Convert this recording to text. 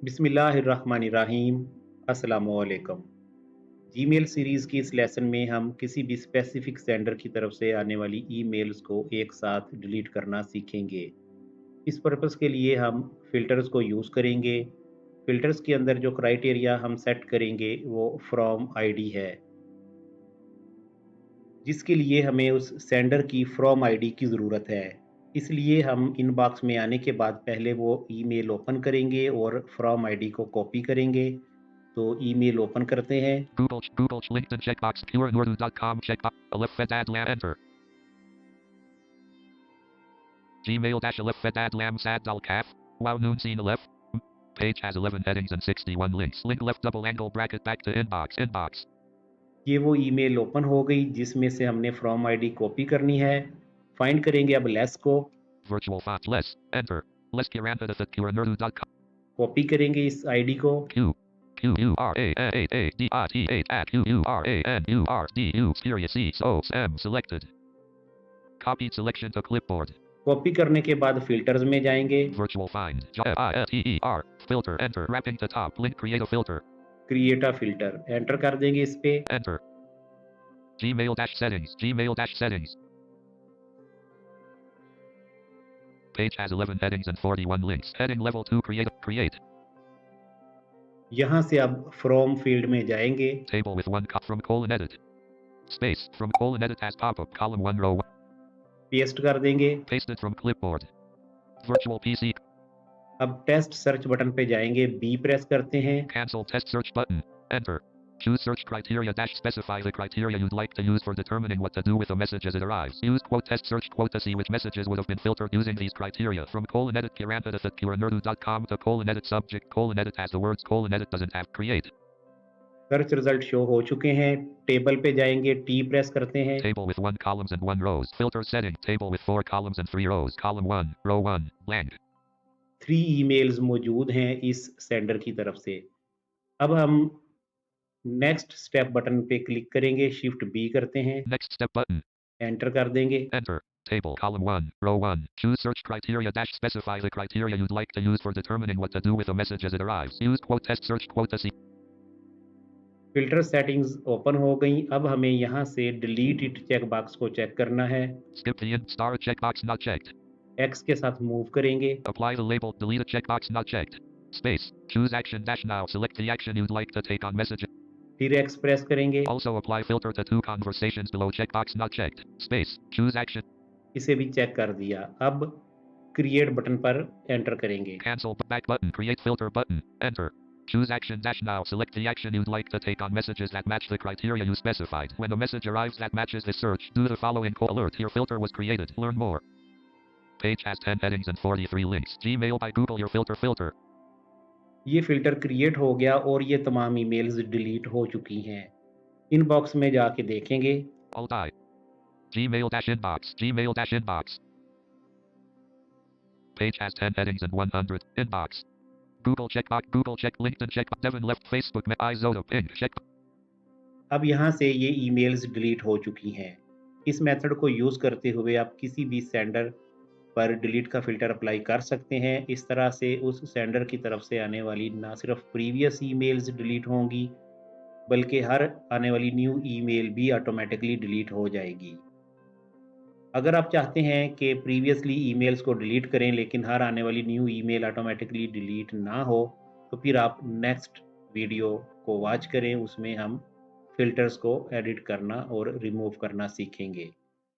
बिस्मिल्लाहिर्रहमानिर्रहीम। अस्सलामुअलैकुम। Gmail series की इस लेसन में हम किसी भी स्पेसिफिक सेंडर की तरफ से आने वाली ईमेल्स को एक साथ डिलीट करना सीखेंगे। इस पर्पस के लिए हम फ़िल्टर्स को यूज़ करेंगे। फ़िल्टर्स के अंदर जो क्राइटेरिया हम सेट करेंगे वो फ्रॉम आईडी है, जिसके लिए हमें उस सेंडर की फ्रॉम आईडी की ज़रूरत है। इसलिए हम इनबॉक्स में आने के बाद पहले वो ईमेल ओपन करेंगे और फ्रॉम आईडी को कॉपी करेंगे। तो ईमेल ओपन करते हैं। Google LinkedIn checkbox purenordu.com checkbox Aleph Fedad Lam enter Gmail dash Aleph Fedad Lam Sad Dal Kaf Wow Noon Scene Aleph Page has 11 headings and 61 links. Link left double angle bracket back to inbox. ये वो email open हो गई जिसमें से हमने from ID copy करनी है। Find करेंगे अब लेस को। Virtual font less enter less kiranpadafat purenordu.com copy करेंगे इस आईडी को। Q Q U R A A D I T H at Q U R A N U R D U serious C O M selected. Copied selection to clipboard. Copy करने के बाद filters में जाएंगे। Virtual find Filter enter wrapping to top link create a filter create a filter enter कर देंगे इस पे। enter Gmail dash settings Page has 11 headings and 41 links. Heading level 2 create यहाँ से अब फ्रॉम फील्ड में जाएंगे। table with one from colon edit space from colon edit has pop up column 1 row 1 paste कर देंगे। pasted from clipboard virtual PC अब test search button पे जाएंगे, बी प्रेस करते हैं। cancel test search button enter choose search criteria dash specify the criteria you'd like to use for determining what to do with a message as it arrives. Use quote test search quote to see which messages would have been filtered using these criteria. From colon edit kiranpadafat.com to colon edit subject colon edit has the words colon edit doesn't have create. Search result show हो चुके हैं। Table पे जाएंगे, T press करते हैं। Table with 1 columns and 1 rows. Filter setting. Table with 4 columns and 3 rows. Column 1, row 1, blank. 3 emails मौजूद हैं इस सेंडर की तरफ से। अब हम नेक्स्ट स्टेप बटन पे क्लिक करेंगे, शिफ्ट बी करते हैं, Next step button. एंटर कर देंगे। Enter. Table. Column 1, row 1. Choose search criteria dash specify the criteria you'd like to use for determining what to do with a message as it arrives. Use quote test search quote to see. Filter settings open हो गई। अब हमें यहाँ से delete it check box को check करना है। Skip the in star checkbox not checked. X के साथ मूव करेंगे। Apply the label delete a checkbox not checked. Space. Choose action dash now. Select the action you'd like to take on message. फिर x press करेंगे। Also apply filter to 2 conversations below checkbox not checked. Space. Choose action. इसे भी check कर दिया। अब create button पर enter करेंगे। Cancel back button. Create filter button. Enter. Choose action dash now. Select the action you'd like to take on messages that match the criteria you specified. When a message arrives that matches this search, do the following call alert. Your filter was created. Learn more. Page has 10 headings and 43 links. Gmail by Google your filter. ये filter create हो गया और ये तमाम emails delete हो चुकी हैं। Inbox में जाके देखेंगे। Alt I. Gmail dash inbox. Page has 10 headings and 100. Inbox. Google check LinkedIn check Devon left Facebook Izoto ping check. अब यहाँ से ये ईमेल्स डिलीट हो चुकी हैं। इस मेथड को यूज़ करते हुए आप किसी भी सेंडर पर डिलीट का फ़िल्टर अप्लाई कर सकते हैं। इस तरह से उस सेंडर की तरफ से आने वाली ना सिर्फ प्रीवियस ईमेल्स डिलीट होंगी, बल्कि हर आने वाली न्यू ईमेल भी ऑटोमेटिकली डिलीट हो जाएगी। अगर आप चाहते हैं कि प्रीवियसली ईमेल्स को डिलीट करें लेकिन हर आने वाली न्यू ईमेल ऑटोमेटिकली डिलीट ना हो, तो फिर आप नेक्स्ट वीडियो को वॉच करें। उसमें हम फ़िल्टर्स को एडिट करना और रिमूव करना सीखेंगे।